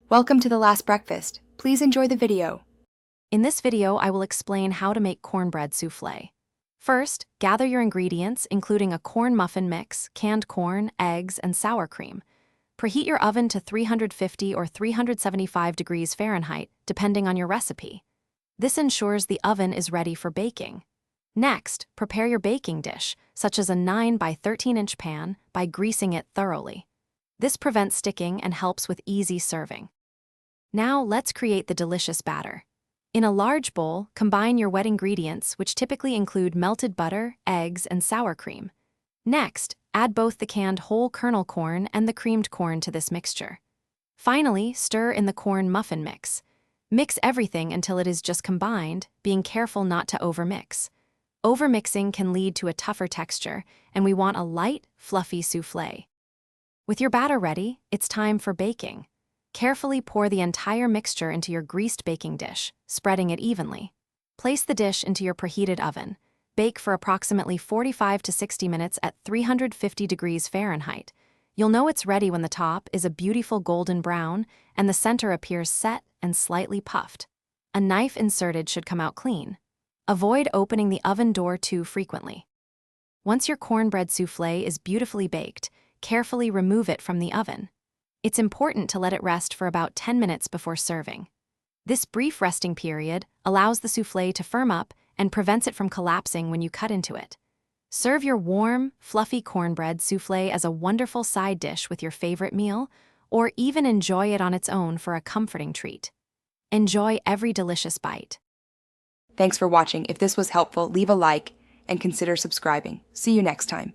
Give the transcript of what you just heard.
Welcome to the last breakfast. Please enjoy the video. In this video, I will explain how to make cornbread soufflé. First, gather your ingredients, including a corn muffin mix, canned corn, eggs, and sour cream. Preheat your oven to 350 or 375 degrees Fahrenheit, depending on your recipe. This ensures the oven is ready for baking. Next, prepare your baking dish, such as a 9 by 13-inch pan, by greasing it thoroughly. This prevents sticking and helps with easy serving. Now let's create the delicious batter. In a large bowl, combine your wet ingredients, which typically include melted butter, eggs, and sour cream. Next, add both the canned whole kernel corn and the creamed corn to this mixture. Finally, stir in the corn muffin mix. Mix everything until it is just combined, being careful not to overmix. Overmixing can lead to a tougher texture, and we want a light, fluffy soufflé. With your batter ready, it's time for baking. Carefully pour the entire mixture into your greased baking dish, spreading it evenly. Place the dish into your preheated oven. Bake for approximately 45 to 60 minutes at 350 degrees Fahrenheit. You'll know it's ready when the top is a beautiful golden brown and the center appears set and slightly puffed. A knife inserted should come out clean. Avoid opening the oven door too frequently. Once your cornbread soufflé is beautifully baked, carefully remove it from the oven. It's important to let it rest for about 10 minutes before serving. This brief resting period allows the soufflé to firm up and prevents it from collapsing when you cut into it. Serve your warm, fluffy cornbread soufflé as a wonderful side dish with your favorite meal, or even enjoy it on its own for a comforting treat. Enjoy every delicious bite. Thanks for watching. If this was helpful, leave a like and consider subscribing. See you next time.